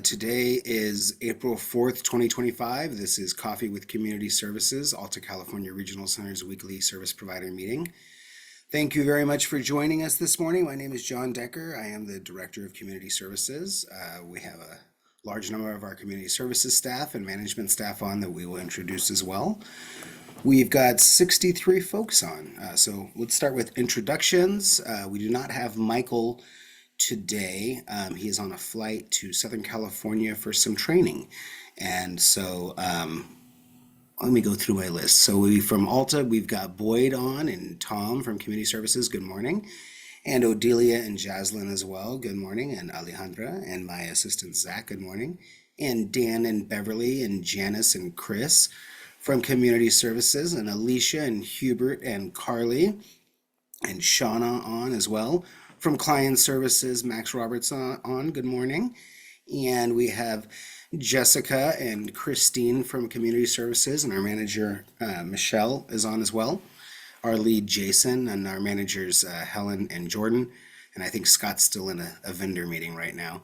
Today is April 4th, 2025. This is Coffee with Community Services, Alta California Regional Center's weekly service provider meeting. Thank you very much for joining us this morning. My name is John Decker. I am the Director of Community Services. We have a large number of our community services staff and management staff on that we will introduce as well. We've got 63 folks on. So let's start with introductions. We do not have Michael today. He is on a flight to Southern California for some training. And so let me go through my list. So from Alta, we've got Boyd on and Tom from Community Services. Good morning. And Odelia and Jaslyn as well. Good morning. And Alejandra and my assistant Zach. Good morning. And Dan and Beverly and Janice and Chris from Community Services. And Alicia and Hubert and Carly and Shauna on as well. From Client Services, Max Roberts on. Good morning. And we have Jessica and Christine from Community Services, and our manager, Michelle, is on as well. Our lead, Jason, and our managers, Helen and Jordan. And I think Scott's still in a vendor meeting right now.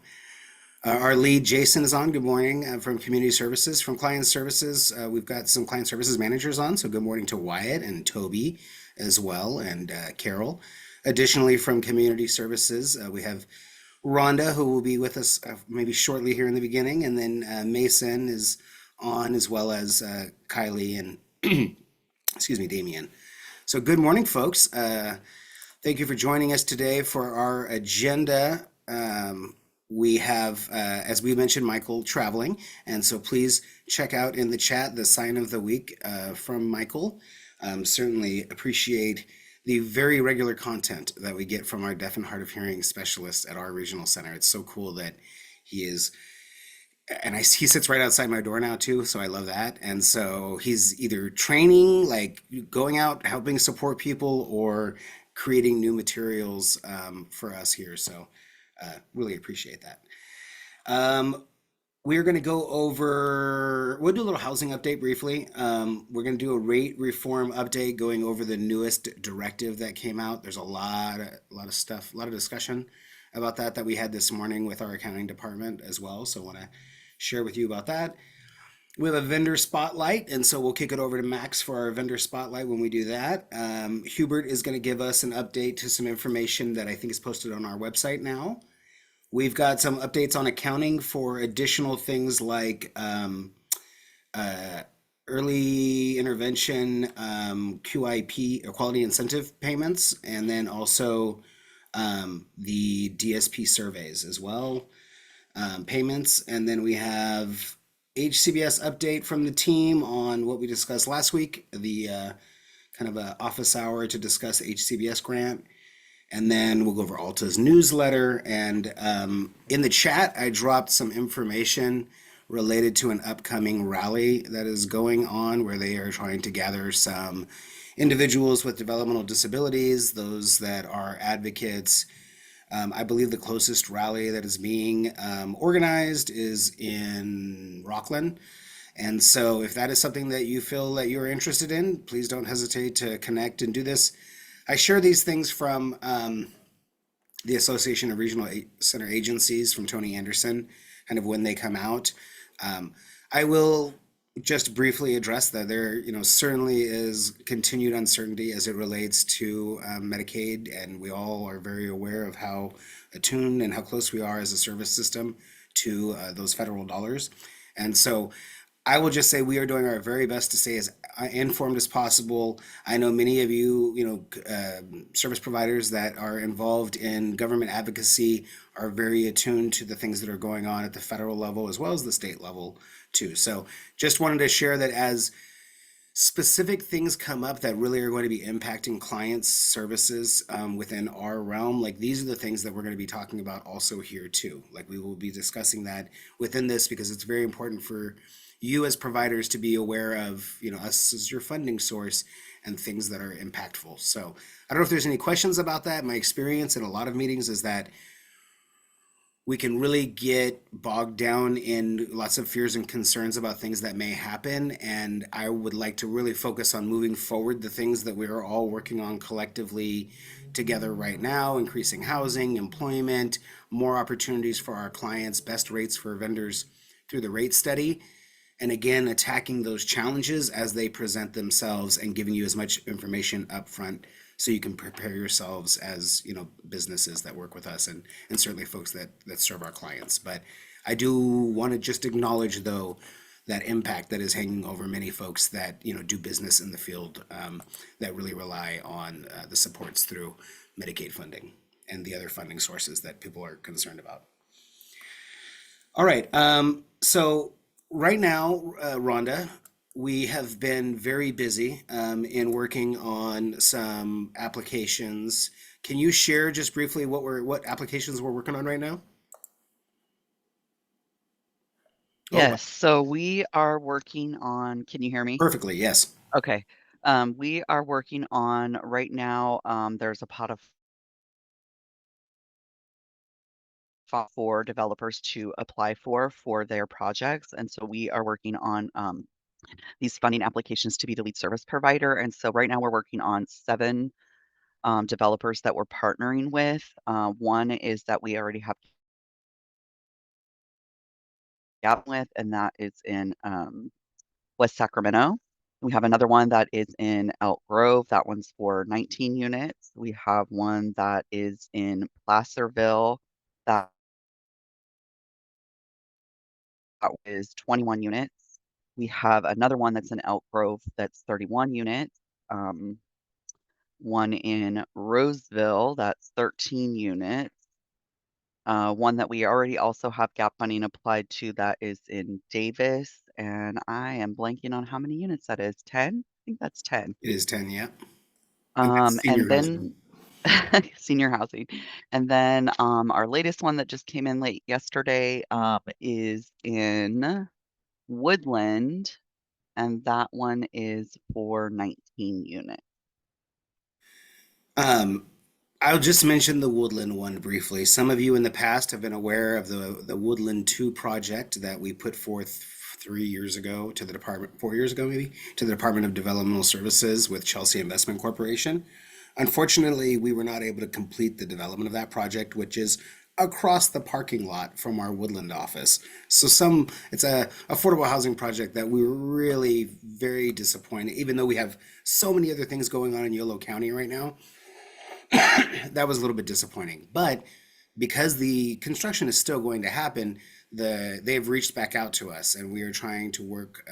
Our lead, Jason, is on. Good morning from Community Services. From Client Services, we've got some Client Services managers on. So good morning to Wyatt and Toby as well, and Carol. Additionally, from Community Services, we have Rhonda, who will be with us maybe shortly here in the beginning, and then Mason is on, as well as Kylie and, excuse me, Damien. So good morning, folks. Thank you for joining us today for our agenda. We have, as we mentioned, Michael traveling, and so please check out in the chat the sign of the week from Michael. Certainly appreciate the very regular content that we get from our deaf and hard of hearing specialists at our regional center. It's so cool that he is, and he sits right outside my door now too, so I love that. And so he's either training, like going out, helping support people, or creating new materials for us here. So really appreciate that. We're going to go over, we'll do a little housing update briefly. We're going to do a rate reform update going over the newest directive that came out. There's a lot of stuff, a lot of discussion about that we had this morning with our accounting department as well. So I want to share with you about that. We have a vendor spotlight, and so we'll kick it over to Max for our vendor spotlight when we do that. Hubert is going to give us an update to some information that I think is posted on our website now. We've got some updates on accounting for additional things like early intervention, QIP, or quality incentive payments, and then also the DSP surveys as well, payments. And then we have HCBS update from the team on what we discussed last week, the kind of a office hour to discuss HCBS grant. And then we'll go over Alta's newsletter. And in the chat, I dropped some information related to an upcoming rally that is going on where they are trying to gather some individuals with developmental disabilities, those that are advocates. I believe the closest rally that is being organized is in Rockland. And so if that is something that you feel that you're interested in, please don't hesitate to connect and do this. I share these things from the Association of Regional Center Agencies from Tony Anderson, kind of when they come out. I will just briefly address that there, certainly is continued uncertainty as it relates to Medicaid, and we all are very aware of how attuned and how close we are as a service system to those federal dollars. And so I will just say we are doing our very best to stay as informed as possible. I know many of you, service providers that are involved in government advocacy are very attuned to the things that are going on at the federal level as well as the state level too. So just wanted to share that as specific things come up that really are going to be impacting clients' services within our realm, like these are the things that we're going to be talking about also here too. Like we will be discussing that within this because it's very important for you as providers to be aware of, us as your funding source and things that are impactful. So I don't know if there's any questions about that. My experience in a lot of meetings is that we can really get bogged down in lots of fears and concerns about things that may happen. And I would like to really focus on moving forward the things that we are all working on collectively together right now, increasing housing, employment, more opportunities for our clients, best rates for vendors through the rate study. And again, attacking those challenges as they present themselves and giving you as much information up front so you can prepare yourselves as, businesses that work with us and certainly folks that serve our clients. But I do want to just acknowledge, though, that impact that is hanging over many folks that do business in the field, that really rely on the supports through Medicaid funding and the other funding sources that people are concerned about. All right. So right now, Rhonda, we have been very busy in working on some applications. Can you share just briefly what applications we're working on right now? Oh, Yes, so we are working on, can you hear me? perfectly. Yes. Okay. We are working on right now, there's a pot of for developers to apply for their projects. And so we are working on these funding applications to be the lead service provider. And so right now we're working on 7 developers that we're partnering with. One is that we already have gap with, and that is in West Sacramento. We have another one that is in Elk Grove. That one's for 19 units. We have one that is in Placerville. That is 21 units. We have another one that's in Elk Grove that's 31 units. One in Roseville that's 13 units. One that we already also have gap funding applied to that is in Davis, and I am blanking on how many units that is. 10? I think that's 10. It is 10, yeah. And that's And senior housing. then senior housing. And then our latest one that just came in late yesterday is in Woodland, and that one is for 19 units. Um, I'll just mention the Woodland one briefly. Some of you in the past have been aware of the Woodland 2 project that we put forth 3 years ago to the department, 4 years ago maybe, to the Department of Developmental Services with Chelsea Investment Corporation. Unfortunately, we were not able to complete the development of that project, which is across the parking lot from our Woodland office. So it's a affordable housing project that we were really very disappointed, even though we have so many other things going on in Yolo County right now. That was a little bit disappointing. But because the construction is still going to happen, they've reached back out to us, and we are trying to work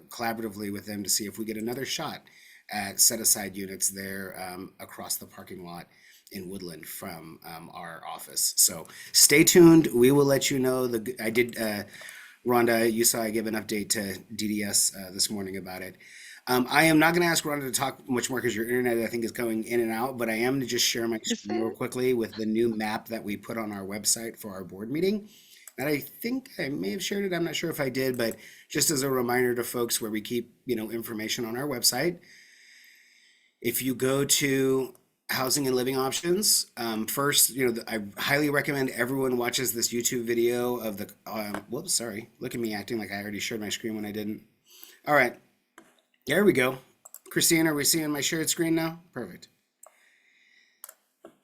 collaboratively with them to see if we get another shot at set aside units there across the parking lot in Woodland from our office. So stay tuned. We will let you know. I did, Rhonda, you saw I gave an update to DDS this morning about it. I am not going to ask Rhonda to talk much more because your internet, I think, is going in and out, but I am to just share my Is screen real it? quickly with the new map that we put on our website for our board meeting. And I think I may have shared it. I'm not sure if I did, but just as a reminder to folks where we keep, information on our website. If you go to housing and living options, first, I highly recommend everyone watches this YouTube video of the, whoops, sorry. Look at me acting like I already shared my screen when I didn't. All right. There we go. Christine, are we seeing my shared screen now? Perfect.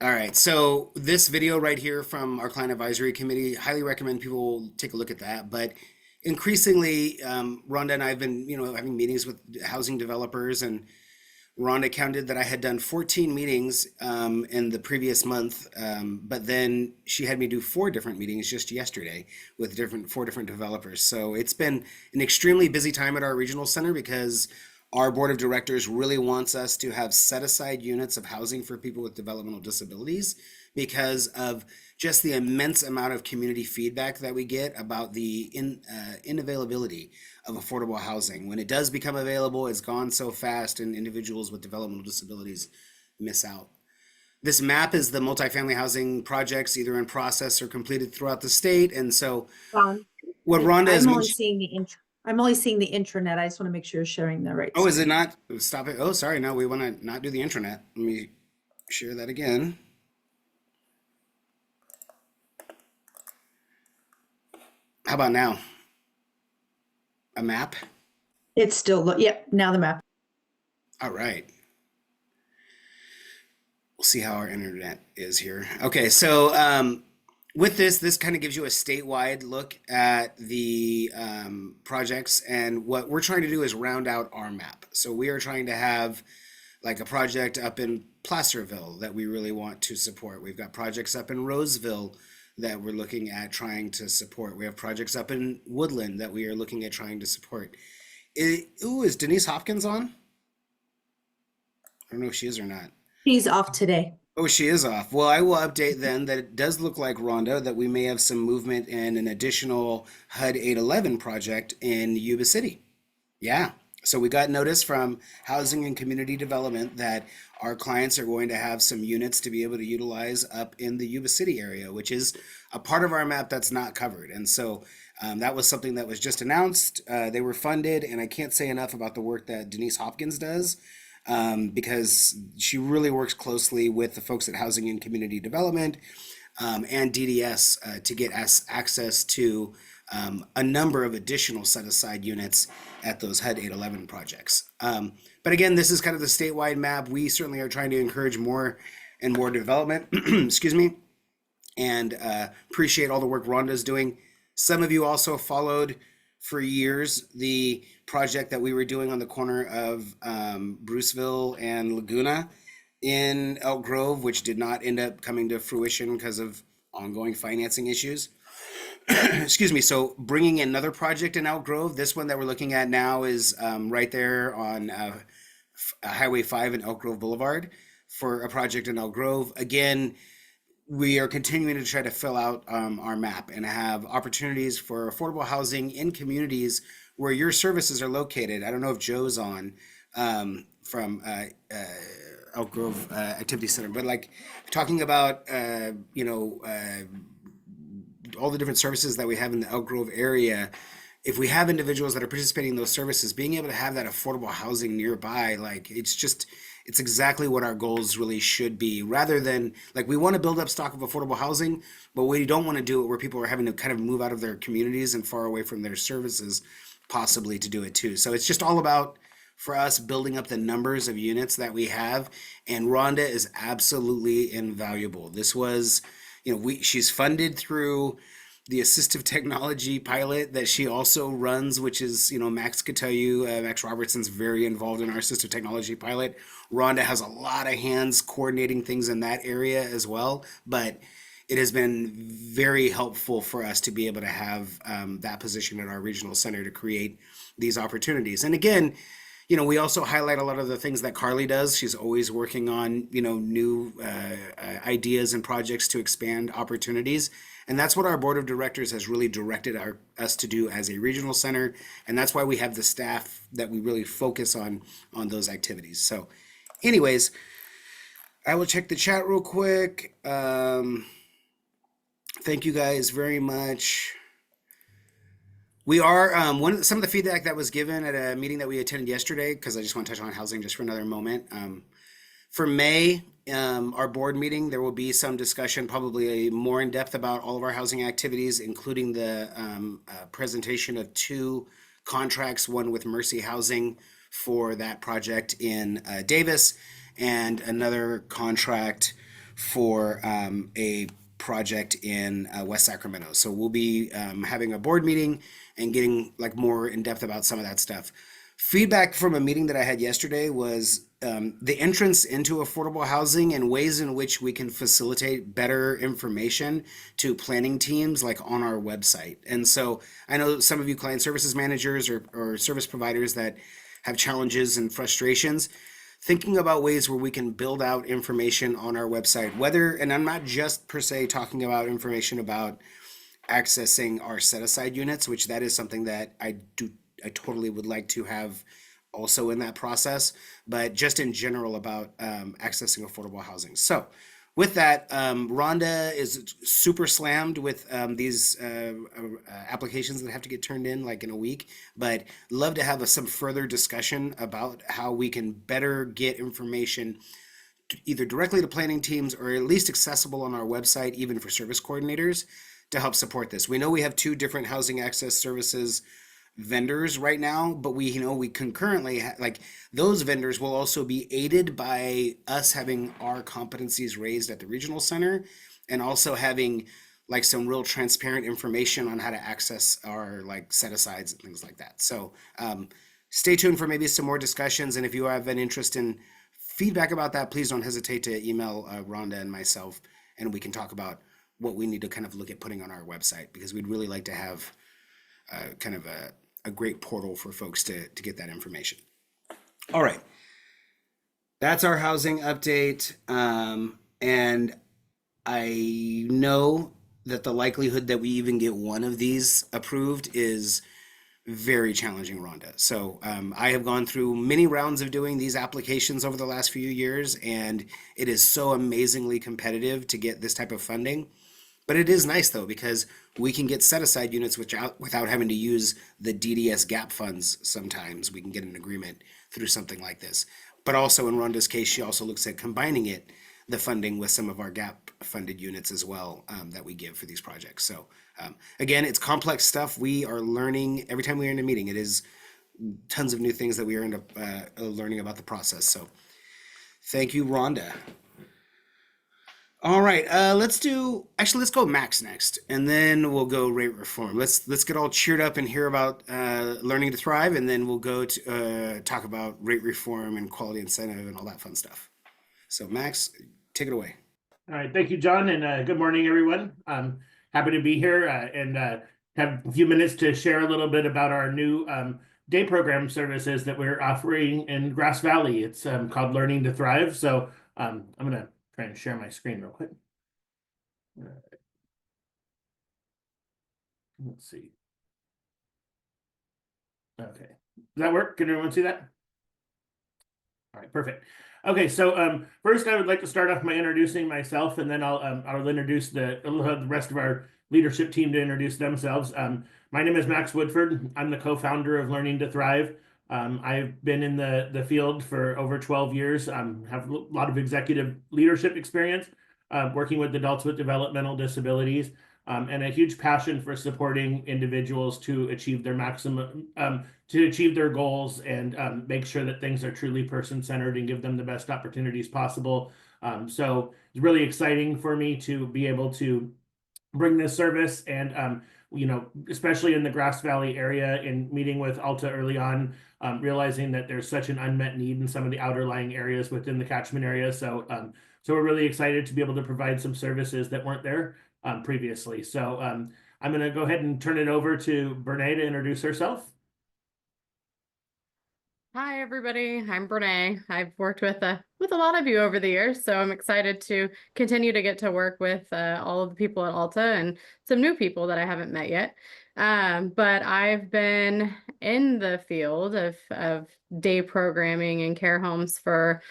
All right, so this video right here from our client advisory committee, highly recommend people take a look at that. But increasingly, Rhonda and I have been, having meetings with housing developers, and Rhonda counted that I had done 14 meetings in the previous month, but then she had me do 4 different meetings just yesterday with 4 different developers. So it's been an extremely busy time at our regional center because our board of directors really wants us to have set aside units of housing for people with developmental disabilities because of just the immense amount of community feedback that we get about the inavailability of affordable housing. When it does become available, it's gone so fast, and individuals with developmental disabilities miss out. This map is the multifamily housing projects either in process or completed throughout the state. And so Um, what Rhonda has I'm only mentioned, seeing the I'm only seeing the intranet. I just want to make sure you're sharing the right oh, is it screen. not? Stop it. Oh, sorry. No, we want to not do the intranet. Let me share that again. How about now? A map? It's still, yep, now the map. All right. We'll see how our internet is here. Okay, so with this kind of gives you a statewide look at the projects, and what we're trying to do is round out our map. So we are trying to have like a project up in Placerville that we really want to support. We've got projects up in Roseville that we're looking at trying to support. We have projects up in Woodland that we are looking at trying to support. Is Denise Hopkins on? I don't know if she is or not. He's off today. Oh, she is off. Well, I will update then that it does look like, Rhonda, that we may have some movement in an additional HUD 811 project in Yuba City. Yeah. So we got notice from Housing and Community Development that our clients are going to have some units to be able to utilize up in the Yuba City area, which is a part of our map that's not covered. And so that was something that was just announced. They were funded, and I can't say enough about the work that Denise Hopkins does, because she really works closely with the folks at Housing and Community Development and DDS to get us access to a number of additional set-aside units at those HUD 811 projects. But again, this is kind of the statewide map. We certainly are trying to encourage more and more development, excuse me, and appreciate all the work Rhonda's doing. Some of you also followed for years the project that we were doing on the corner of Bruceville and Laguna in Elk Grove, which did not end up coming to fruition because of ongoing financing issues. Excuse me. So bringing another project in Elk Grove, this one that we're looking at now is right there on Highway 5 and Elk Grove Boulevard for a project in Elk Grove. Again, we are continuing to try to fill out our map and have opportunities for affordable housing in communities where your services are located. I don't know if Joe's on from Elk Grove Activity Center, but like talking about, all the different services that we have in the Elk Grove area. If we have individuals that are participating in those services, being able to have that affordable housing nearby, like it's exactly what our goals really should be, rather than like we want to build up stock of affordable housing, but we don't want to do it where people are having to kind of move out of their communities and far away from their services, possibly to do it too. So it's just all about, for us, building up the numbers of units that we have. And Rhonda is absolutely invaluable. This was, she's funded through the assistive technology pilot that she also runs, which is, Max could tell you, Max Robertson's very involved in our assistive technology pilot. Rhonda has a lot of hands coordinating things in that area as well, but it has been very helpful for us to be able to have that position at our regional center to create these opportunities. And again, we also highlight a lot of the things that Carly does. She's always working on, new ideas and projects to expand opportunities. And that's what our board of directors has really directed us to do as a regional center. And that's why we have the staff that we really focus on those activities. So anyways, I will check the chat real quick. Thank you guys very much. We are some of the feedback that was given at a meeting that we attended yesterday, because I just want to touch on housing just for another moment. For May, our board meeting, there will be some discussion, probably more in depth about all of our housing activities, including the presentation of 2 contracts, one with Mercy Housing for that project in Davis, and another contract for a project in West Sacramento. So we'll be having a board meeting and getting like more in depth about some of that stuff. Feedback from a meeting that I had yesterday was the entrance into affordable housing and ways in which we can facilitate better information to planning teams like on our website. And so I know some of you client services managers or service providers that have challenges and frustrations, thinking about ways where we can build out information on our website, and I'm not just per se talking about information about accessing our set-aside units, which that is something that I totally would like to have also in that process, but just in general about accessing affordable housing. So with that, Rhonda is super slammed with these applications that have to get turned in like in a week, but love to have some further discussion about how we can better get information either directly to planning teams or at least accessible on our website, even for service coordinators, to help support this. We know we have 2 different housing access services vendors right now, but we concurrently like those vendors will also be aided by us having our competencies raised at the regional center and also having like some real transparent information on how to access our like set asides and things like that. So stay tuned for maybe some more discussions, and if you have an interest in feedback about that, please don't hesitate to email Rhonda and myself, and we can talk about what we need to kind of look at putting on our website, because we'd really like to have kind of a great portal for folks to get that information. All right. That's our housing update. And I know that the likelihood that we even get one of these approved is very challenging, Rhonda. So I have gone through many rounds of doing these applications over the last few years, and it is so amazingly competitive to get this type of funding. But it is nice though, because we can get set aside units without having to use the DDS gap funds. Sometimes we can get an agreement through something like this. But also in Rhonda's case, she also looks at combining the funding with some of our gap funded units as well, that we give for these projects. So again, it's complex stuff. We are learning every time we're in a meeting. It is tons of new things that we are learning about the process. So thank you, Rhonda. All right, let's go Max next, and then we'll go rate reform. Let's get all cheered up and hear about learning to thrive, and then we'll go to talk about rate reform and quality incentive and all that fun stuff. So Max, take it away. All right, thank you, John, and good morning, everyone. I'm happy to be here and have a few minutes to share a little bit about our new day program services that we're offering in Grass Valley. It's called Learning to Thrive. So I'm gonna try and share my screen real quick. Let's see. Okay, does that work? Can everyone see that? All right, perfect. Okay, so first I would like to start off by introducing myself, and then I'll introduce the rest of our leadership team to introduce themselves. My name is Max Woodford. I'm the co-founder of Learning to Thrive. I've been in the field for over 12 years. Have a lot of executive leadership experience, working with adults with developmental disabilities, and a huge passion for supporting individuals to achieve their maximum, to achieve their goals and make sure that things are truly person-centered and give them the best opportunities possible. So it's really exciting for me to be able to bring this service, and especially in the Grass Valley area, in meeting with Alta early on, realizing that there's such an unmet need in some of the outerlying areas within the catchment area. So we're really excited to be able to provide some services that weren't there previously. So I'm going to go ahead and turn it over to Brene to introduce herself. Hi, everybody. I'm Brene. I've worked with a lot of you over the years, so I'm excited to continue to get to work with all of the people at Alta and some new people that I haven't met yet. But I've been in the field of day programming and care homes for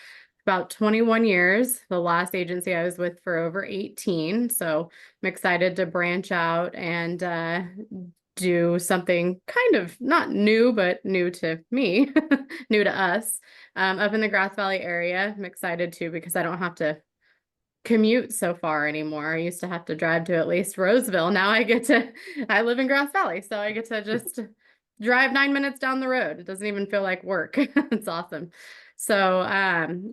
about 21 years. The last agency I was with for over 18. So I'm excited to branch out and do something kind of not new, but new to me, new to us, up in the Grass Valley area. I'm excited too, because I don't have to commute so far anymore. I used to have to drive to at least Roseville. Now I live in Grass Valley, so I get to just drive 9 minutes down the road. It doesn't even feel like work. It's awesome. So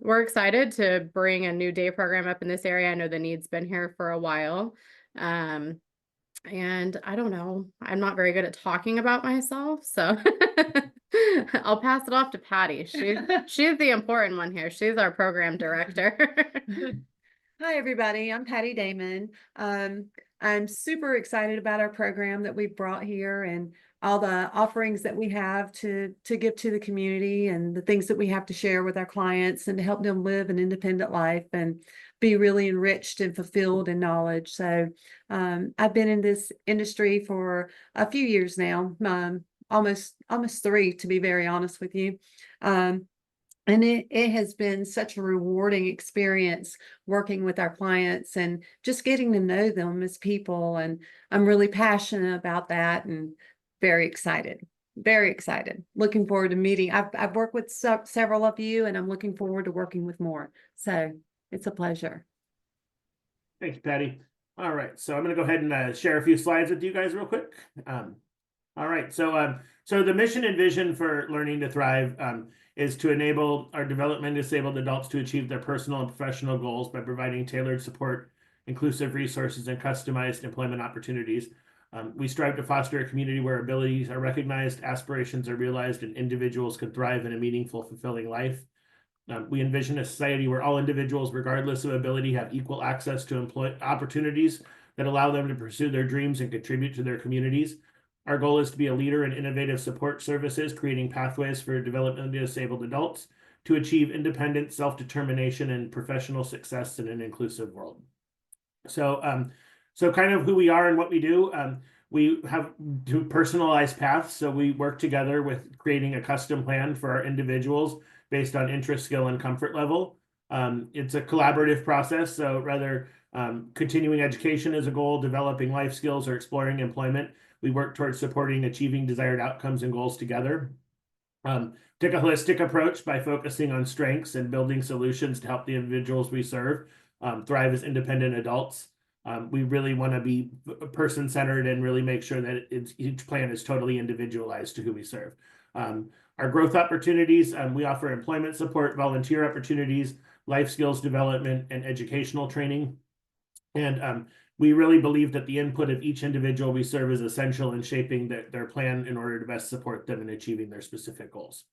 we're excited to bring a new day program up in this area. I know the need's been here for a while. And I don't know, I'm not very good at talking about myself, so I'll pass it off to Patty. She's the important one here. She's our program director. Hi, everybody. I'm Patty Damon. I'm super excited about our program that we've brought here and all the offerings that we have to give to the community and the things that we have to share with our clients and to help them live an independent life and be really enriched and fulfilled in knowledge. So I've been in this industry for a few years now, almost 3, to be very honest with you. And it has been such a rewarding experience working with our clients and just getting to know them as people. And I'm really passionate about that and very excited. Very excited. Looking forward to meeting. I've worked with several of you, and I'm looking forward to working with more. So it's a pleasure. Thanks, Patty. All right, so I'm going to go ahead and share a few slides with you guys real quick. All right, so So the mission and vision for Learning to Thrive is to enable our developmentally disabled adults to achieve their personal and professional goals by providing tailored support, inclusive resources, and customized employment opportunities. We strive to foster a community where abilities are recognized, aspirations are realized, and individuals can thrive in a meaningful, fulfilling life. We envision a society where all individuals, regardless of ability, have equal access to opportunities that allow them to pursue their dreams and contribute to their communities. Our goal is to be a leader in innovative support services, creating pathways for developmentally disabled adults to achieve independence, self-determination, and professional success in an inclusive world. So, so kind of who we are and what we do. We have two personalized paths. So we work together with creating a custom plan for our individuals based on interest, skill, and comfort level. It's a collaborative process. So rather continuing education is a goal, developing life skills, or exploring employment, we work towards supporting achieving desired outcomes and goals together. Take a holistic approach by focusing on strengths and building solutions to help the individuals we serve thrive as independent adults. We really want to be person-centered and really make sure that each plan is totally individualized to who we serve. Our growth opportunities, we offer employment support, volunteer opportunities, life skills development, and educational training. And we really believe that the input of each individual we serve is essential in shaping their plan in order to best support them in achieving their specific goals.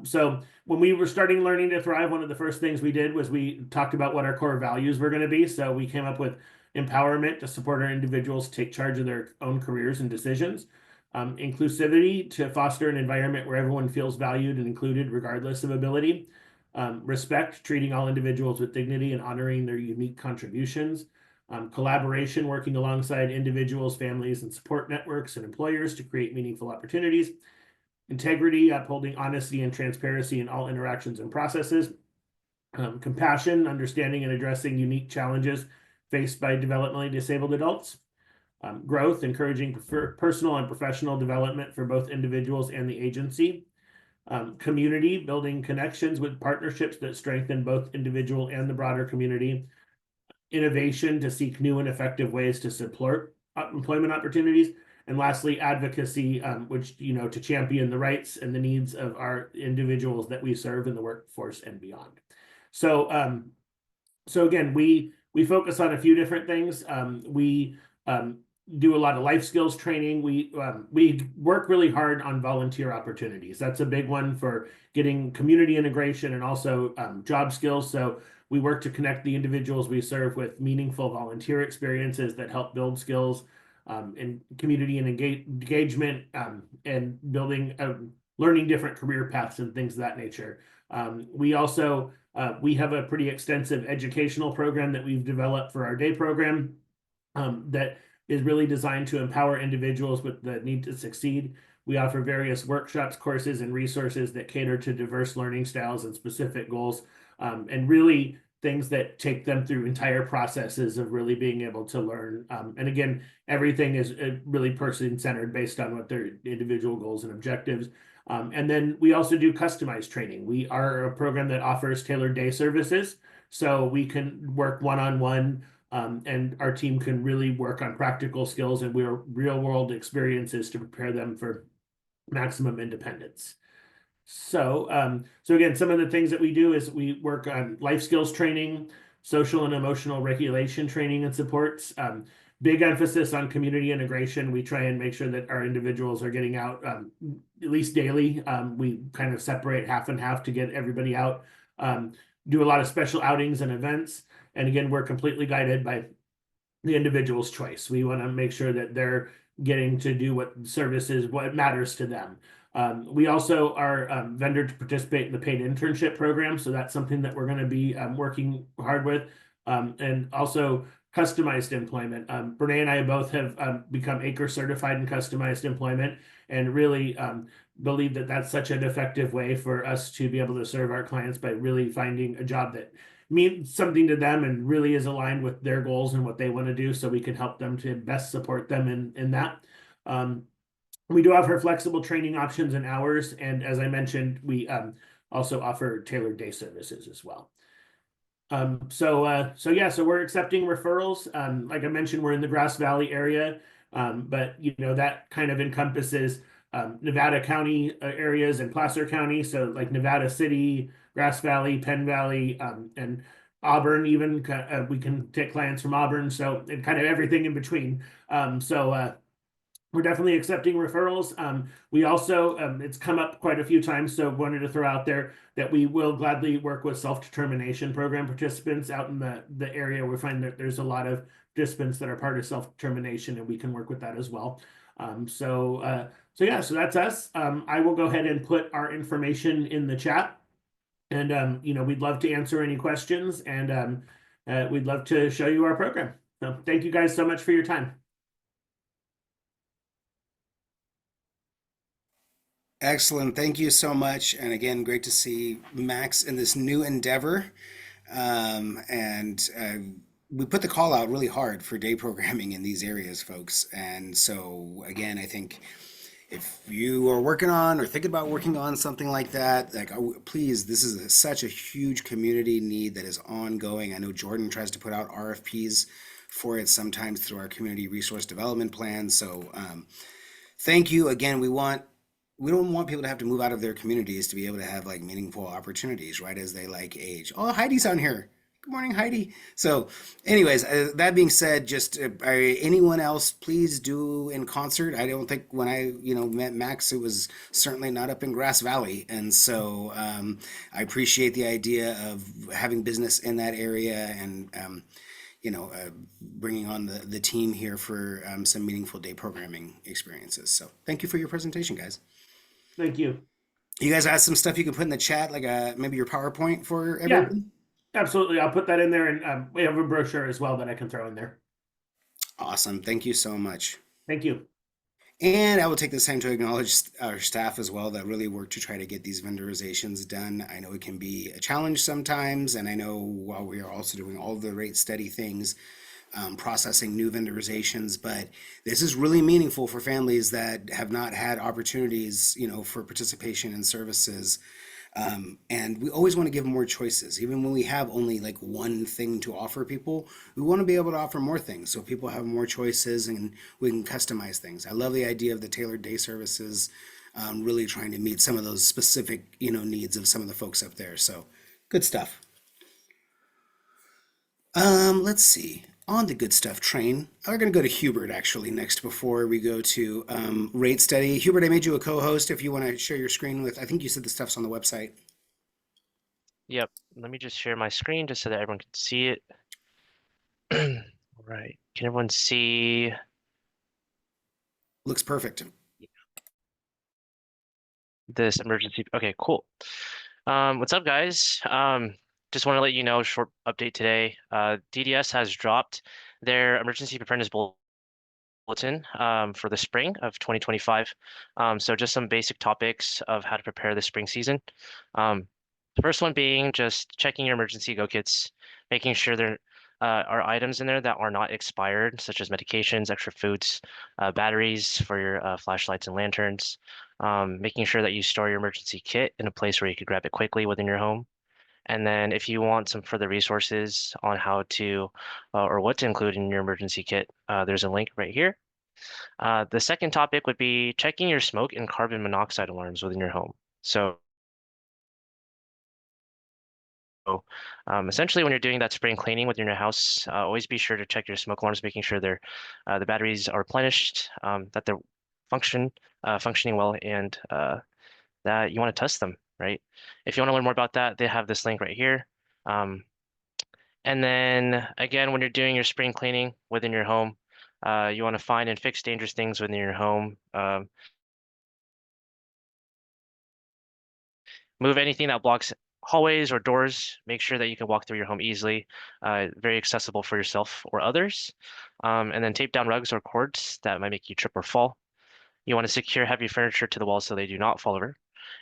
So when we were starting Learning to Thrive, one of the first things we did was we talked about what our core values were going to be. So we came up with empowerment to support our individuals to take charge of their own careers and decisions. Inclusivity to foster an environment where everyone feels valued and included regardless of ability. Respect, treating all individuals with dignity and honoring their unique contributions. Collaboration, working alongside individuals, families, and support networks and employers to create meaningful opportunities. Integrity, upholding honesty and transparency in all interactions and processes. Compassion, understanding and addressing unique challenges faced by developmentally disabled adults. Growth, encouraging personal and professional development for both individuals and the agency. Community, building connections with partnerships that strengthen both individual and the broader community. Innovation, to seek new and effective ways to support employment opportunities. And lastly, advocacy, which, to champion the rights and the needs of our individuals that we serve in the workforce and beyond. So, so again, we focus on a few different things. We do a lot of life skills training. We work really hard on volunteer opportunities. That's a big one for getting community integration and also job skills. So we work to connect the individuals we serve with meaningful volunteer experiences that help build skills and community and engagement and building, learning different career paths and things of that nature. We also, we have a pretty extensive educational program that we've developed for our day program that is really designed to empower individuals with the need to succeed. We offer various workshops, courses, and resources that cater to diverse learning styles and specific goals, and really things that take them through entire processes of really being able to learn. And again, everything is really person-centered based on what their individual goals and objectives. And then we also do customized training. We are a program that offers tailored day services, so we can work one-on-one, and our team can really work on practical skills and real-world experiences to prepare them for maximum independence. So, so again, some of the things that we do is we work on life skills training, social and emotional regulation training and supports. Big emphasis on community integration. We try and make sure that our individuals are getting out at least daily. We kind of separate half and half to get everybody out. Do a lot of special outings and events. And again, we're completely guided by the individual's choice. We want to make sure that they're getting to do what services, what matters to them. We also are vendor to participate in the paid internship program. So that's something that we're going to be working hard with. And also customized employment. Brene and I both have become ACRE certified in customized employment and really believe that that's such an effective way for us to be able to serve our clients by really finding a job that means something to them and really is aligned with their goals and what they want to do, so we can help them to best support them in that. We do offer flexible training options and hours. And as I mentioned, we also offer tailored day services as well. So we're accepting referrals. Like I mentioned, we're in the Grass Valley area, but that kind of encompasses Nevada County areas and Placer County. So like Nevada City, Grass Valley, Penn Valley, and Auburn even. We can take clients from Auburn. So and kind of everything in between. We're definitely accepting referrals. We also, it's come up quite a few times, so wanted to throw out there that we will gladly work with self-determination program participants out in the area. We find that there's a lot of participants that are part of self-determination, and we can work with that as well. So that's us. I will go ahead and put our information in the chat, and we'd love to answer any questions, and we'd love to show you our program. So thank you guys so much for your time. Excellent. Thank you so much. And again, great to see Max in this new endeavor. We put the call out really hard for day programming in these areas, folks. And so, again, I think if you are working on or thinking about working on something like that, like, please, this is such a huge community need that is ongoing. I know Jordan tries to put out RFPs for it sometimes through our community resource development plan. So thank you again. We don't want people to have to move out of their communities to be able to have like meaningful opportunities right as they like age. Oh, Heidi's on here. Good morning, Heidi. So anyways, that being said, just anyone else, please do in concert. I don't think when I met Max, it was certainly not up in Grass Valley. And so I appreciate the idea of having business in that area and bringing on the team here for some meaningful day programming experiences. So thank you for your presentation, guys. Thank you. You guys have some stuff you can put in the chat, like maybe your PowerPoint for everyone? Yeah, absolutely. I'll put that in there, and we have a brochure as well that I can throw in there. Awesome. Thank you so much. Thank you. And I will take this time to acknowledge our staff as well that really work to try to get these vendorizations done. I know it can be a challenge sometimes, and I know while we are also doing all the rate study things, processing new vendorizations, but this is really meaningful for families that have not had opportunities, for participation in services. And we always want to give them more choices. Even when we have only like one thing to offer people, we want to be able to offer more things so people have more choices and we can customize things. I love the idea of the tailored day services, really trying to meet some of those specific, needs of some of the folks up there. So good stuff. Let's see. On the good stuff train, we're going to go to Hubert actually next before we go to rate study. Hubert, I made you a co-host if you want to share your screen with, I think you said the stuff's on the website. Yep. Let me just share my screen just so that everyone can see it. All right. Can everyone see? Looks perfect. This emergency. Okay, cool. What's up, guys? Just want to let you know, short update today. DDS has dropped their emergency preparedness bulletin for the spring of 2025. So just some basic topics of how to prepare the spring season. The first one being just checking your emergency go kits, making sure there are items in there that are not expired, such as medications, extra foods, batteries for your flashlights and lanterns. Making sure that you store your emergency kit in a place where you can grab it quickly within your home. And then if you want some further resources on how to or what to include in your emergency kit, there's a link right here. The second topic would be checking your smoke and carbon monoxide alarms within your home. So essentially, when you're doing that spring cleaning within your house, always be sure to check your smoke alarms, making sure the batteries are replenished, that they're functioning well, and that you want to test them. Right? If you want to learn more about that, they have this link right here. And then again, when you're doing your spring cleaning within your home, you want to find and fix dangerous things within your home. Move anything that blocks hallways or doors. Make sure that you can walk through your home easily, very accessible for yourself or others. And then tape down rugs or cords that might make you trip or fall. You want to secure heavy furniture to the walls so they do not fall over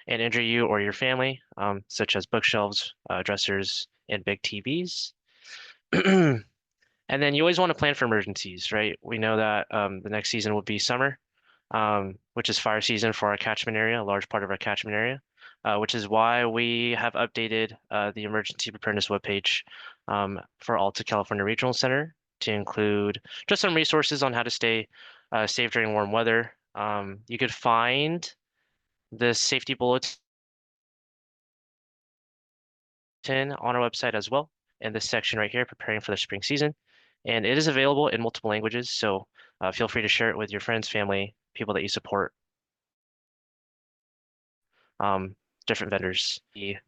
and injure you or your family, such as bookshelves, dressers, and big TVs. And then you always want to plan for emergencies, right? We know that the next season will be summer, which is fire season for our catchment area, a large part of our catchment area, which is why we have updated the emergency preparedness webpage for Alta California Regional Center to include just some resources on how to stay safe during warm weather, You could find the safety bulletin on our website as well in this section right here, preparing for the spring season. And it is available in multiple languages, so feel free to share it with your friends, family, people that you support, different vendors. The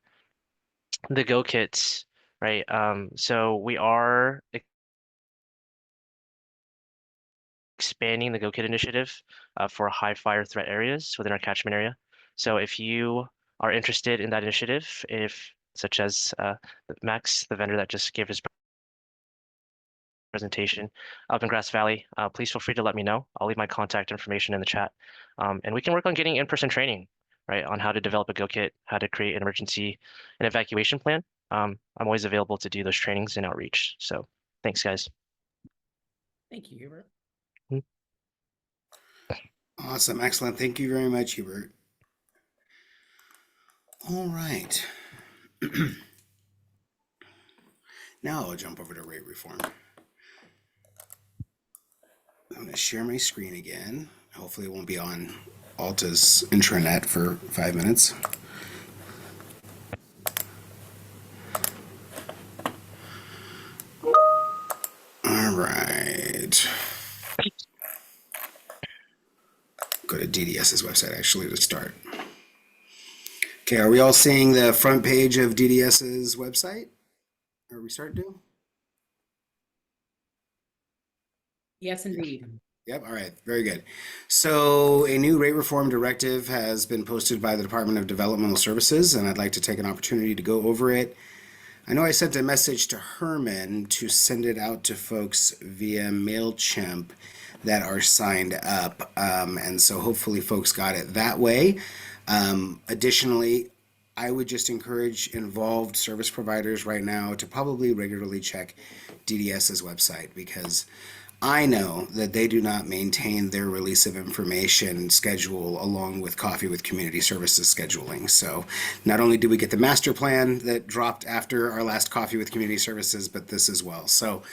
Go Kits, right? So we are expanding the Go Kit initiative for high fire threat areas within our catchment area. So if you are interested in that initiative, such as Max, the vendor that just gave his presentation up in Grass Valley, please feel free to let me know. I'll leave my contact information in the chat. And we can work on getting in-person training, right, on how to develop a Go Kit, how to create an emergency and evacuation plan. I'm always available to do those trainings and outreach. So thanks, guys. Thank you, Hubert. Awesome. Excellent. Thank you very much, Hubert. All right. Now I'll jump over to rate reform. I'm going to share my screen again. Hopefully it won't be on Alta's intranet for 5 minutes. All right. Go to DDS's website actually to start. Okay, are we all seeing the front page of DDS's website? Are we starting to? Yes, indeed. Yep, all right, very good. So a new rate reform directive has been posted by the Department of Developmental Services, and I'd like to take an opportunity to go over it. I know I sent a message to Herman to send it out to folks via MailChimp that are signed up, and so hopefully folks got it that way. Additionally, I would just encourage involved service providers right now to probably regularly check DDS's website, because I know that they do not maintain their release of information schedule along with Coffee with Community Services scheduling. So not only do we get the master plan that dropped after our last Coffee with Community Services, but this as well. So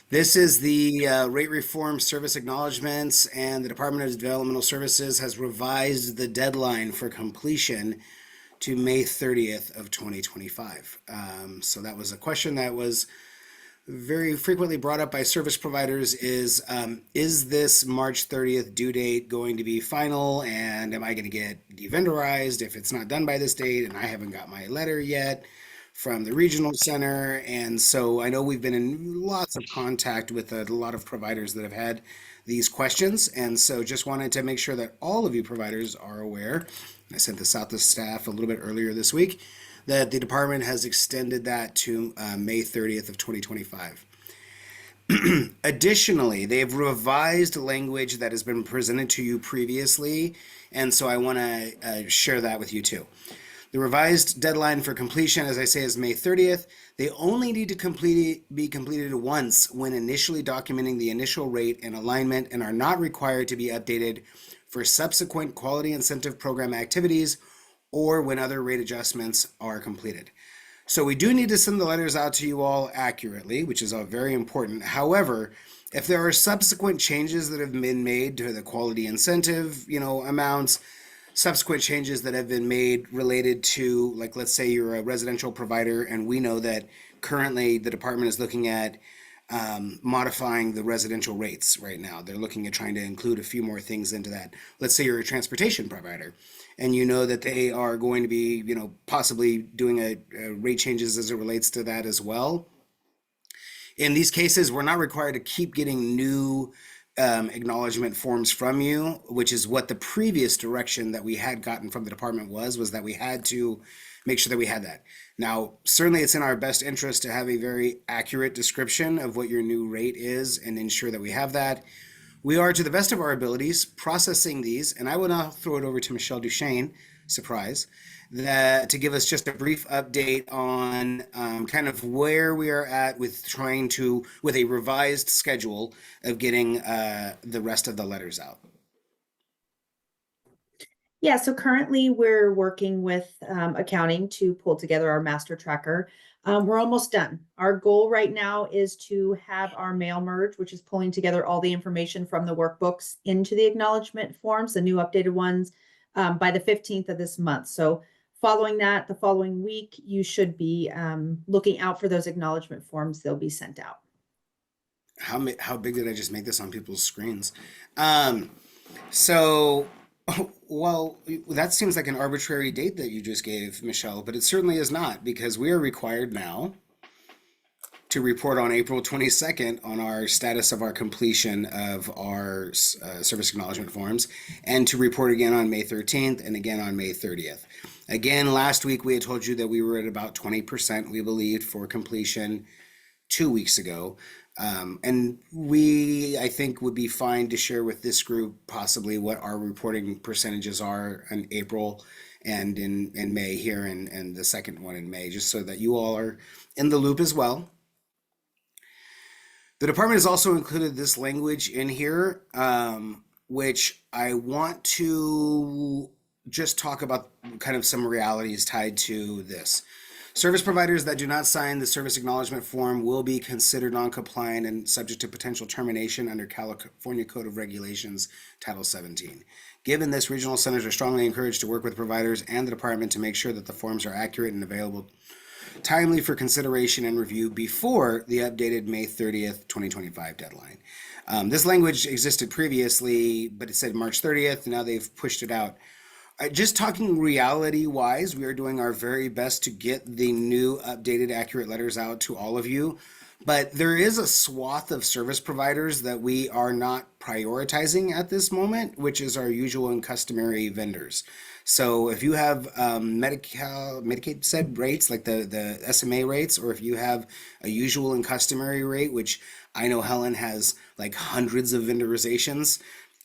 this is the rate reform service acknowledgements, and the Department of Developmental Services has revised the deadline for completion to May 30th of 2025. So that was a question that was very frequently brought up by service providers is this March 30th due date going to be final, and am I going to get devendorized if it's not done by this date and I haven't got my letter yet from the regional center? And so I know we've been in lots of contact with a lot of providers that have had these questions, and so just wanted to make sure that all of you providers are aware. I sent this out to staff a little bit earlier this week, that the department has extended that to May 30th of 2025. Additionally, they've revised language that has been presented to you previously, and so I want to share that with you too. The revised deadline for completion, as I say, is May 30th. They only need to be completed once when initially documenting the initial rate and alignment, and are not required to be updated for subsequent quality incentive program activities or when other rate adjustments are completed. So we do need to send the letters out to you all accurately, which is very important. However, if there are subsequent changes that have been made to the quality incentive, amounts, subsequent changes that have been made related to, like, let's say you're a residential provider, and we know that currently the department is looking at modifying the residential rates right now. They're looking at trying to include a few more things into that. Let's say you're a transportation provider, and you know that they are going to be, possibly doing a rate changes as it relates to that as well. In these cases, we're not required to keep getting new acknowledgement forms from you, which is what the previous direction that we had gotten from the department was that we had to make sure that we had that. Now, certainly it's in our best interest to have a very accurate description of what your new rate is and ensure that we have that. We are, to the best of our abilities, processing these, and I will now throw it over to Michelle Duchesne, surprise, to give us just a brief update on kind of where we are at with with a revised schedule of getting the rest of the letters out. Yeah, so currently we're working with accounting to pull together our master tracker. We're almost done. Our goal right now is to have our mail merge, which is pulling together all the information from the workbooks into the acknowledgement forms, the new updated ones, by the 15th of this month. So following that, the following week, you should be looking out for those acknowledgement forms. They'll be sent out. How big did I just make this on people's screens? So, well, that seems like an arbitrary date that you just gave, Michelle, but it certainly is not, because we are required now to report on April 22nd on our status of our completion of our service acknowledgement forms, and to report again on May 13th and again on May 30th. Again, last week we had told you that we were at about 20%, we believed, for completion 2 weeks ago. And we, I think, would be fine to share with this group possibly what our reporting percentages are in April and in May here, and the second one in May, just so that you all are in the loop as well. The department has also included this language in here, which I want to just talk about kind of some realities tied to this. Service providers that do not sign the service acknowledgement form will be considered non-compliant and subject to potential termination under California Code of Regulations, Title 17. Given this, regional centers are strongly encouraged to work with providers and the department to make sure that the forms are accurate and available timely for consideration and review before the updated May 30th, 2025 deadline. This language existed previously, but it said March 30th. Now they've pushed it out. Just talking reality wise, we are doing our very best to get the new updated accurate letters out to all of you. But there is a swath of service providers that we are not prioritizing at this moment, which is our usual and customary vendors. So if you have Medicaid said rates, like the SMA rates, or if you have a usual and customary rate, which I know Helen has like hundreds of vendorizations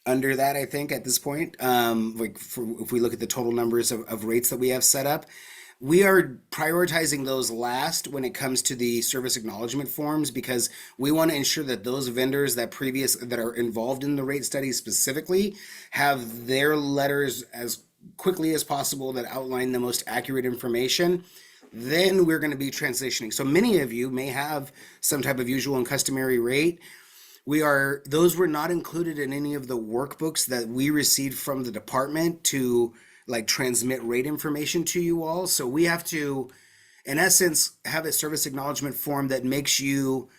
under that, I think, at this point, if we look at the total numbers of rates that we have set up, we are prioritizing those last when it comes to the service acknowledgement forms, because we want to ensure that those vendors that are involved in the rate study specifically have their letters as quickly as possible that outline the most accurate information. Then we're going to be transitioning. So many of you may have some type of usual and customary rate. Those were not included in any of the workbooks that we received from the department to like transmit rate information to you all. So we have to, in essence, have a service acknowledgement form that makes you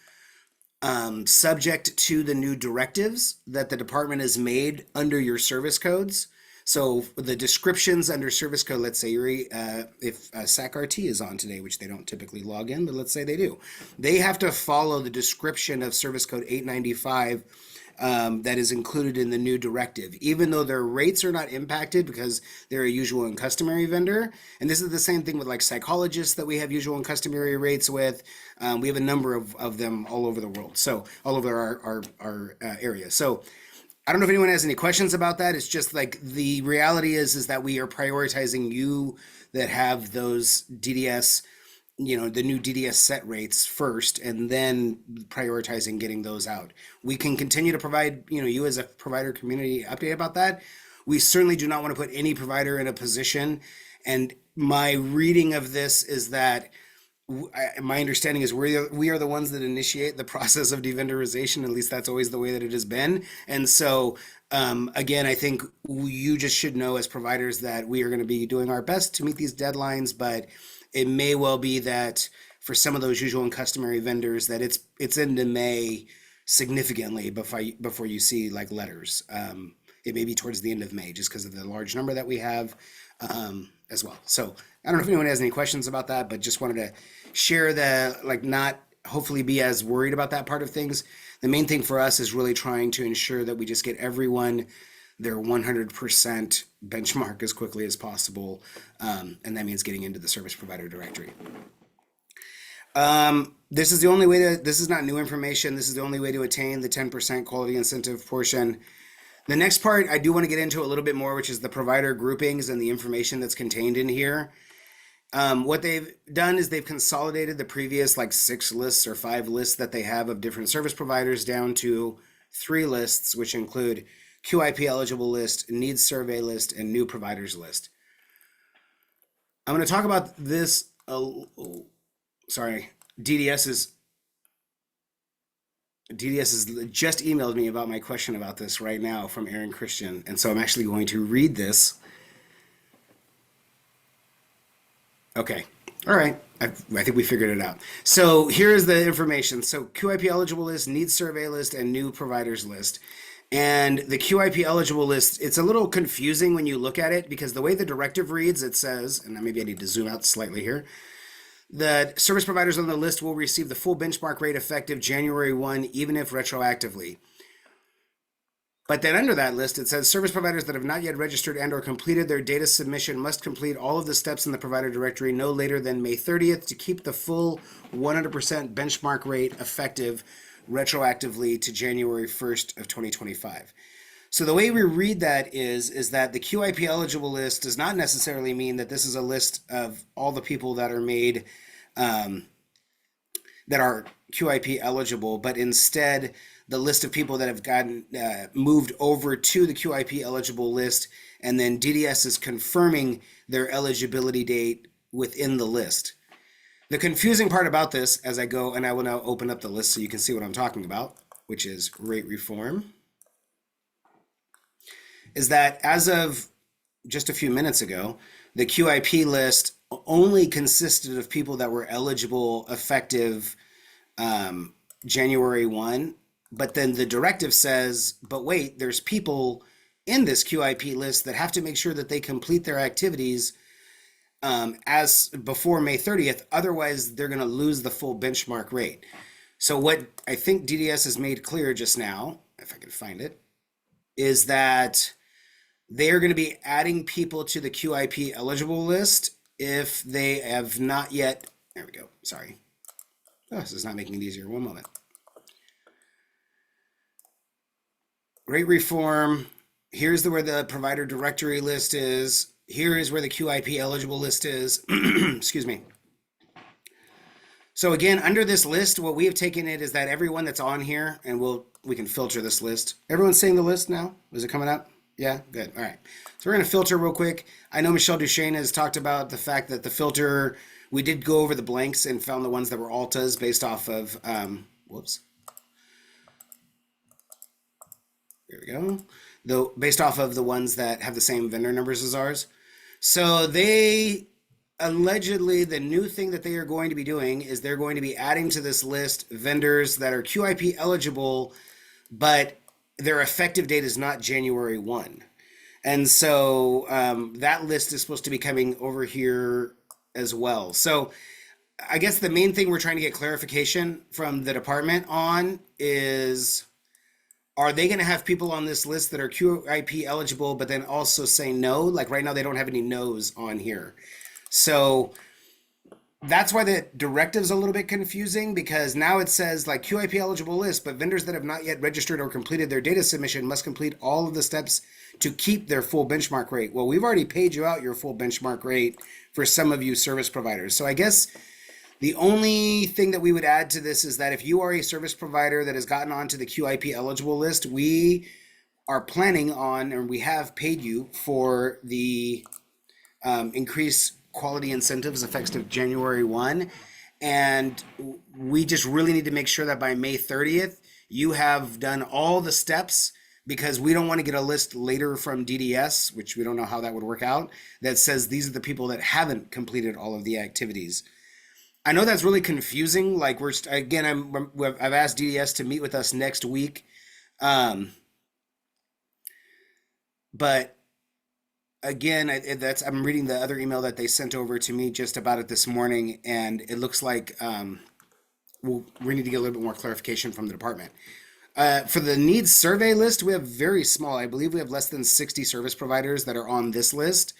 subject to the new directives that the department has made under your service codes. So the descriptions under service code, let's say if SAC-RT is on today, which they don't typically log in, but let's say they do, they have to follow the description of service code 895 that is included in the new directive, even though their rates are not impacted because they're a usual and customary vendor. And this is the same thing with like psychologists that we have usual and customary rates with. We have a number of them all over the world, so all over our area. So I don't know if anyone has any questions about that. It's just like the reality is that we are prioritizing you that have those DDS, the new DDS set rates first, and then prioritizing getting those out. We can continue to provide, you as a provider community update about that. We certainly do not want to put any provider in a position. And my reading of this is that my understanding is we are the ones that initiate the process of devendorization. At least that's always the way that it has been. And so, again, I think you just should know as providers that we are going to be doing our best to meet these deadlines, but it may well be that for some of those usual and customary vendors that it's into May significantly before you see like letters. It may be towards the end of May just because of the large number that we have as well. So I don't know if anyone has any questions about that, but just wanted to share not hopefully be as worried about that part of things. The main thing for us is really trying to ensure that we just get everyone their 100% benchmark as quickly as possible. And that means getting into the service provider directory. This is not new information. This is the only way to attain the 10% quality incentive portion. The next part I do want to get into a little bit more, which is the provider groupings and the information that's contained in here. What they've done is they've consolidated the previous 6 lists or 5 lists that they have of different service providers down to 3 lists, which include QIP eligible list, needs survey list, and new providers list. I'm going to talk about this. Sorry, DDS has just emailed me about my question about this right now from Aaron Christian, and so I'm actually going to read this. Okay. All right. I think we figured it out. So here's the information. So QIP eligible list, needs survey list, and new providers list. And the QIP eligible list, it's a little confusing when you look at it because the way the directive reads, it says, and maybe I need to zoom out slightly here, that service providers on the list will receive the full benchmark rate effective January 1, even if retroactively. But then under that list, it says service providers that have not yet registered and or completed their data submission must complete all of the steps in the provider directory no later than May 30th to keep the full 100% benchmark rate effective retroactively to January 1st of 2025. So the way we read that is that the QIP eligible list does not necessarily mean that this is a list of all the people that are made that are QIP eligible, but instead the list of people that have gotten moved over to the QIP eligible list, and then DDS is confirming their eligibility date within the list. The confusing part about this, as I go, and I will now open up the list so you can see what I'm talking about, which is rate reform, is that as of just a few minutes ago, the QIP list only consisted of people that were eligible effective January 1. But then the directive says, but wait, there's people in this QIP list that have to make sure that they complete their activities as before May 30th. Otherwise, they're going to lose the full benchmark rate. So what I think DDS has made clear just now, if I can find it, is that they're going to be adding people to the QIP eligible list if they have not yet. There we go. Sorry. Oh, this is not making it easier. One moment. Rate reform. Here's where the provider directory list is. Here is where the QIP eligible list is. Excuse me. So again, under this list, what we have taken it is that everyone that's on here, and we can filter this list. Everyone's seeing the list now? Is it coming up? Yeah, good. All right. So we're going to filter real quick. I know Michelle Duchesne has talked about the fact that the filter, we did go over the blanks and found the ones that were altas based off of, whoops. There we go. Based off of the ones that have the same vendor numbers as ours. So they allegedly, the new thing that they are going to be doing is they're going to be adding to this list vendors that are QIP eligible, but their effective date is not January 1. And so that list is supposed to be coming over here as well. So I guess the main thing we're trying to get clarification from the department on is, are they going to have people on this list that are QIP eligible, but then also say no? Like right now, they don't have any no's on here. So that's why the directive's a little bit confusing, because now it says like QIP eligible list, but vendors that have not yet registered or completed their data submission must complete all of the steps to keep their full benchmark rate. Well, we've already paid you out your full benchmark rate for some of you service providers. So I guess the only thing that we would add to this is that if you are a service provider that has gotten onto the QIP eligible list, we are planning on, and we have paid you for the increased quality incentives effective January 1. And we just really need to make sure that by May 30th, you have done all the steps, because we don't want to get a list later from DDS, which we don't know how that would work out, that says these are the people that haven't completed all of the activities. I know that's really confusing. Like I've asked DDS to meet with us next week. But again, I'm reading the other email that they sent over to me just about it this morning, and it looks like we need to get a little bit more clarification from the department. For the needs survey list, we have very small. I believe we have less than 60 service providers that are on this list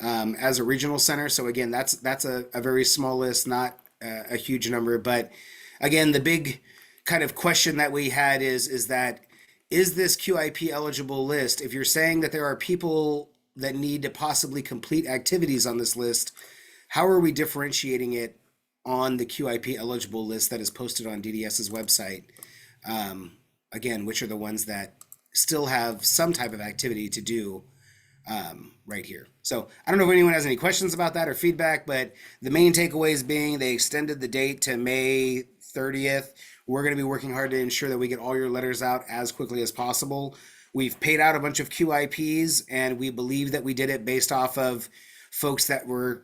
as a regional center. So again, that's a very small list, not a huge number. But again, the big kind of question that we had is this QIP eligible list? If you're saying that there are people that need to possibly complete activities on this list, how are we differentiating it on the QIP eligible list that is posted on DDS's website? Again, which are the ones that still have some type of activity to do right here. So I don't know if anyone has any questions about that or feedback, but the main takeaways being they extended the date to May 30th. We're going to be working hard to ensure that we get all your letters out as quickly as possible. We've paid out a bunch of QIPs, and we believe that we did it based off of folks that were,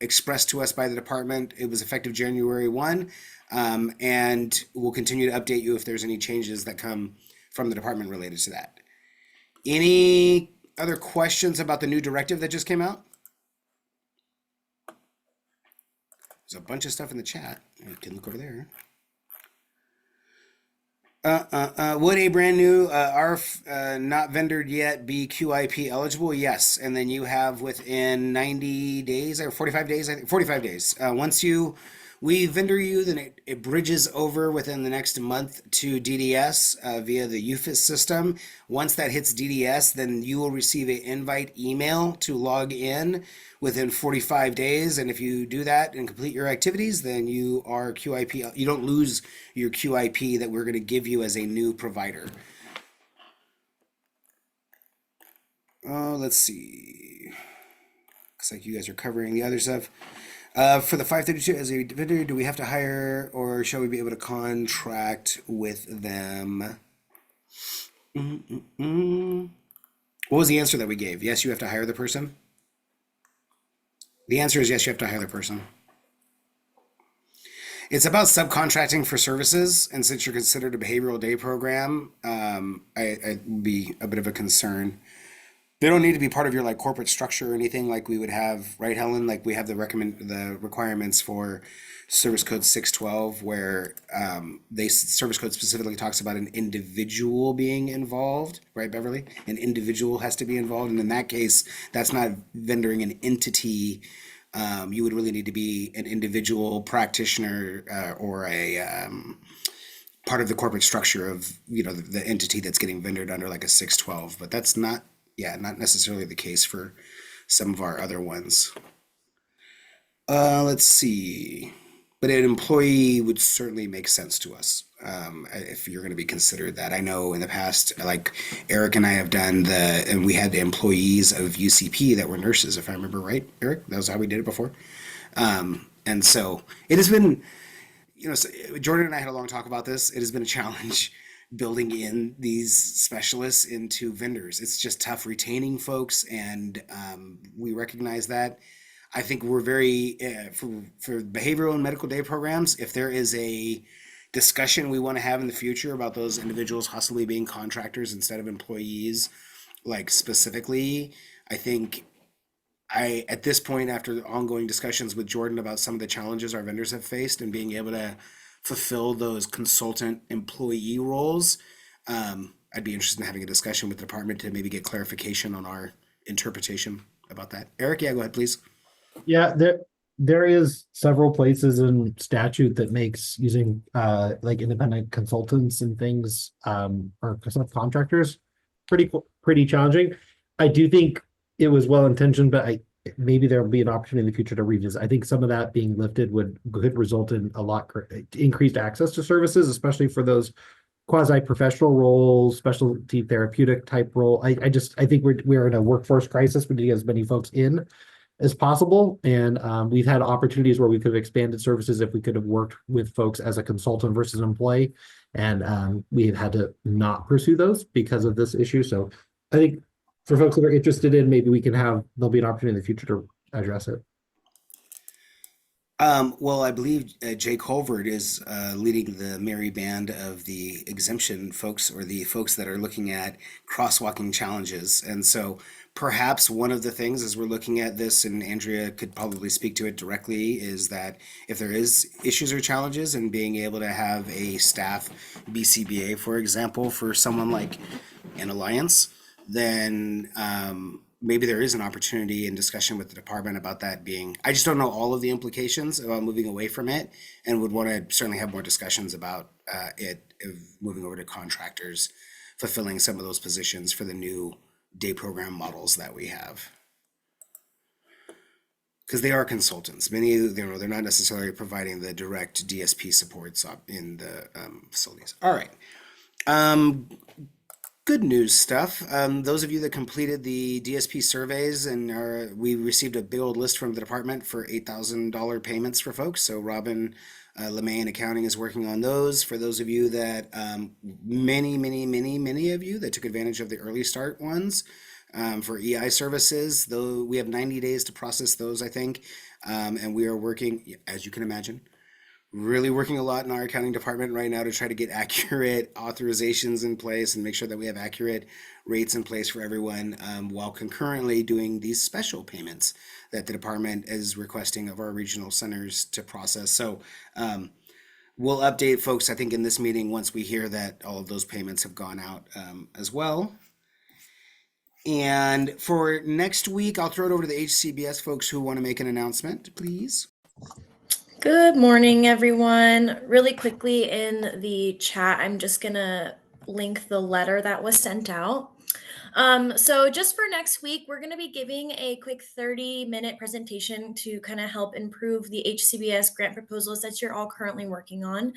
expressed to us by the department. It was effective January 1, and we'll continue to update you if there's any changes that come from the department related to that. Any other questions about the new directive that just came out? There's a bunch of stuff in the chat. You can look over there. Would a brand new ARF not vendored yet be QIP eligible? Yes. And then you have within 90 days or 45 days, I think 45 days. Once we vendor you, then it bridges over within the next month to DDS via the UFIS system. Once that hits DDS, then you will receive an invite email to log in within 45 days. And if you do that and complete your activities, then you are QIP. You don't lose your QIP that we're going to give you as a new provider. Let's see. Looks like you guys are covering the other stuff. For the 532, as a vendor, do we have to hire or shall we be able to contract with them? What was the answer that we gave? Yes, you have to hire the person? The answer is yes, you have to hire the person. It's about subcontracting for services, and since you're considered a behavioral day program, it would be a bit of a concern. They don't need to be part of your like corporate structure or anything like we would have, right, Helen? Like we have the requirements for Service Code 612, where Service Code specifically talks about an individual being involved, right, Beverly? An individual has to be involved, and in that case, that's not vendoring an entity. You would really need to be an individual practitioner or a part of the corporate structure of the entity that's getting vendored under like a 612, but that's not necessarily the case for some of our other ones. Let's see. But an employee would certainly make sense to us if you're going to be considered that. I know in the past, like Eric and I have done and we had employees of UCP that were nurses, if I remember right, Eric? That was how we did it before. And so it has been, Jordan and I had a long talk about this. It has been a challenge building in these specialists into vendors. It's just tough retaining folks, and we recognize that. I think we're very for behavioral and medical day programs, if there is a discussion we want to have in the future about those individuals possibly being contractors instead of employees, like specifically, I think at this point, after ongoing discussions with Jordan about some of the challenges our vendors have faced and being able to fulfill those consultant employee roles, I'd be interested in having a discussion with the department to maybe get clarification on our interpretation about that. Eric, yeah, go ahead, please. Yeah, there is several places in statute that makes using like independent consultants and things or subcontractors pretty challenging. I do think it was well intentioned, but maybe there will be an opportunity in the future to revisit. I think some of that being lifted could result in a lot increased access to services, especially for those quasi-professional roles, specialty therapeutic type role. I think we're in a workforce crisis. We need to get as many folks in as possible, and we've had opportunities where we could have expanded services if we could have worked with folks as a consultant versus an employee, and we've had to not pursue those because of this issue. So I think for folks that are interested in, maybe there'll be an opportunity in the future to address it. Well, I believe Jay Colvert is leading the merry band of the exemption folks, or the folks that are looking at crosswalking challenges. And so perhaps one of the things as we're looking at this, and Andrea could probably speak to it directly, is that if there is issues or challenges in being able to have a staff BCBA, for example, for someone like an Alliance, then maybe there is an opportunity in discussion with the department about that being, I just don't know all of the implications about moving away from it, and would want to certainly have more discussions about it moving over to contractors fulfilling some of those positions for the new day program models that we have. Because they are consultants. Many, they're not necessarily providing the direct DSP supports in the facilities. All right. good news stuff. Those of you that completed the DSP surveys we received a big old list from the department for $8,000 payments for folks. So Robin LeMay Accounting is working on those. For those of you that, many of you that took advantage of the early start ones for EI services, though we have 90 days to process those, I think. And we are working, as you can imagine, really working a lot in our accounting department right now to try to get accurate authorizations in place and make sure that we have accurate rates in place for everyone, while concurrently doing these special payments that the department is requesting of our regional centers to process. So we'll update folks, I think, in this meeting once we hear that all of those payments have gone out as well. And for next week, I'll throw it over to the HCBS folks who want to make an announcement, please. Good morning, everyone. Really quickly in the chat, I'm just gonna link the letter that was sent out. So just for next week, we're gonna be giving a quick 30-minute presentation to kind of help improve the HCBS grant proposals that you're all currently working on.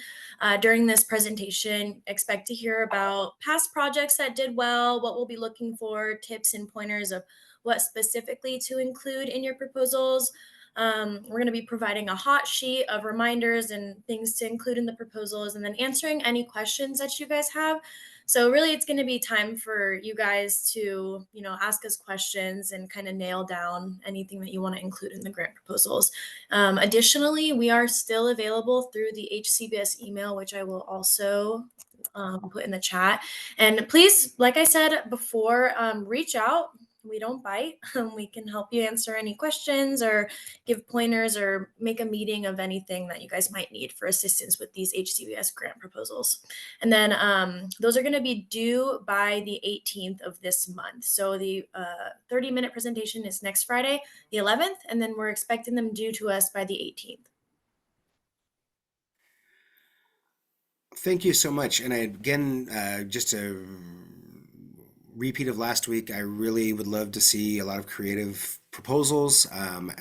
During this presentation, expect to hear about past projects that did well, what we'll be looking for, tips and pointers of what specifically to include in your proposals. We're going to be providing a hot sheet of reminders and things to include in the proposals, and then answering any questions that you guys have. So really, it's going to be time for you guys to, ask us questions and kind of nail down anything that you want to include in the grant proposals. Additionally, we are still available through the HCBS email, which I will also put in the chat. And please, like I said before, reach out. We don't bite. We can help you answer any questions or give pointers or make a meeting of anything that you guys might need for assistance with these HCBS grant proposals. And then those are going to be due by the 18th of this month. So the 30-minute presentation is next Friday, the 11th, and then we're expecting them due to us by the 18th. Thank you so much. And again, just a repeat of last week, I really would love to see a lot of creative proposals.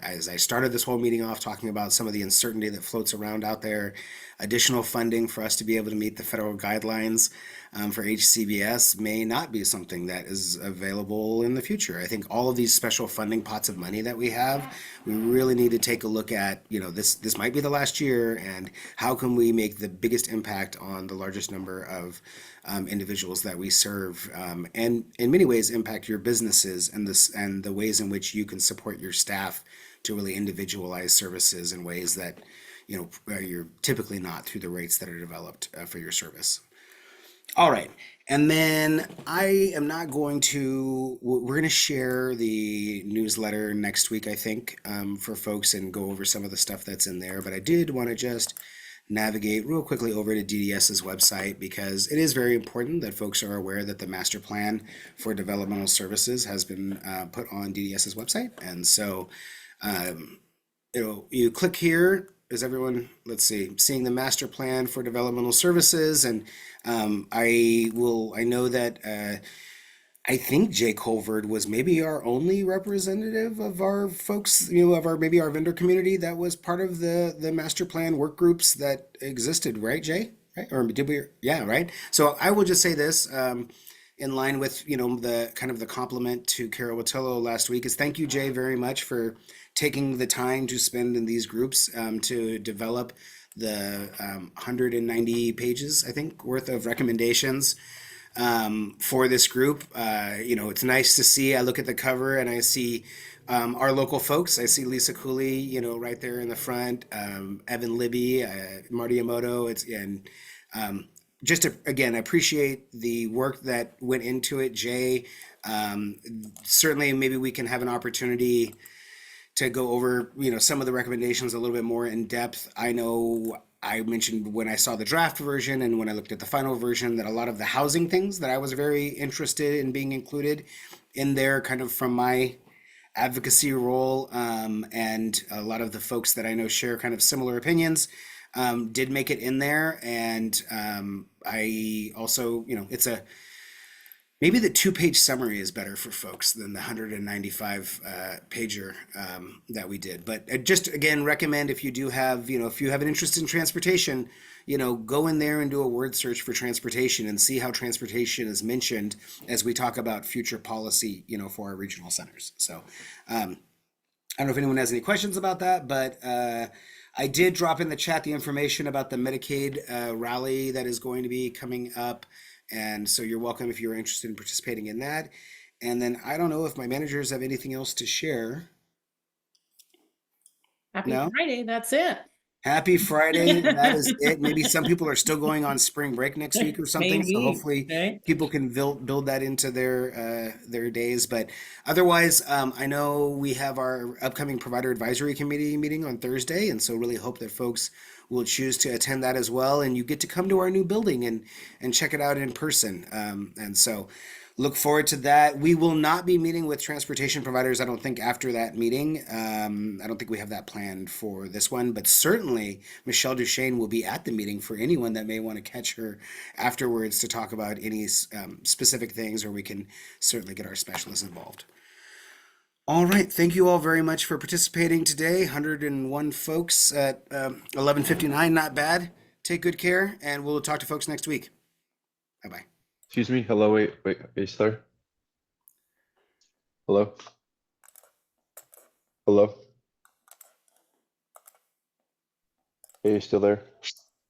As I started this whole meeting off talking about some of the uncertainty that floats around out there, additional funding for us to be able to meet the federal guidelines for HCBS may not be something that is available in the future. I think all of these special funding pots of money that we have, we really need to take a look at, this might be the last year, and how can we make the biggest impact on the largest number of individuals that we serve, and in many ways impact your businesses and the ways in which you can support your staff to really individualize services in ways that you're typically not through the rates that are developed for your service. All right, and then we're going to share the newsletter next week, I think, for folks, and go over some of the stuff that's in there. But I did want to just navigate real quickly over to DDS's website, because it is very important that folks are aware that the master plan for developmental services has been put on DDS's website. And so you click here. Is everyone, let's see, seeing the master plan for developmental services? And I know that I think Jay Colvard was maybe our only representative of our folks, maybe our vendor community that was part of the master plan work groups that existed, right, Jay? Right? Or did we? Yeah, right. So I will just say this, in line with, the kind of the compliment to Carol Watillo last week, is thank you, Jay, very much for taking the time to spend in these groups to develop the 190 pages, I think, worth of recommendations for this group. It's nice to see. I look at the cover and I see our local folks. I see Lisa Cooley, right there in the front, Evan Libby, Marty Emoto. Just to, again, appreciate the work that went into it, Jay. Certainly, maybe we can have an opportunity to go over, some of the recommendations a little bit more in depth. I know I mentioned when I saw the draft version and when I looked at the final version that a lot of the housing things that I was very interested in being included in there, kind of from my advocacy role, and a lot of the folks that I know share kind of similar opinions, did make it in there. And I also, Maybe the 2-page summary is better for folks than the 195 pager that we did. But just again, recommend if you do have, if you have an interest in transportation, go in there and do a word search for transportation and see how transportation is mentioned as we talk about future policy, for our regional centers. So I don't know if anyone has any questions about that, but I did drop in the chat the information about the Medicaid rally that is going to be coming up. And so you're welcome if you're interested in participating in that. And then I don't know if my managers have anything else to share. Happy No? Friday. That's it. Happy Friday. That is it. Maybe some people are still going on spring break next week or something. So Maybe, hopefully okay. people can build that into their days. But otherwise, I know we have our upcoming provider advisory committee meeting on Thursday, and so really hope that folks will choose to attend that as well. And you get to come to our new building and check it out in person. And so look forward to that. We will not be meeting with transportation providers, I don't think, after that meeting. I don't think we have that planned for this one, but certainly Michelle Duchesne will be at the meeting for anyone that may want to catch her afterwards to talk about any specific things, or we can certainly get our specialists involved. All right. Thank you all very much for participating today. 101 folks at 11:59. Not bad. Take good care, and we'll talk to folks next week. Bye-bye. Excuse me. Hello. Wait. Are you still there? Hello. Hello. Are you still there?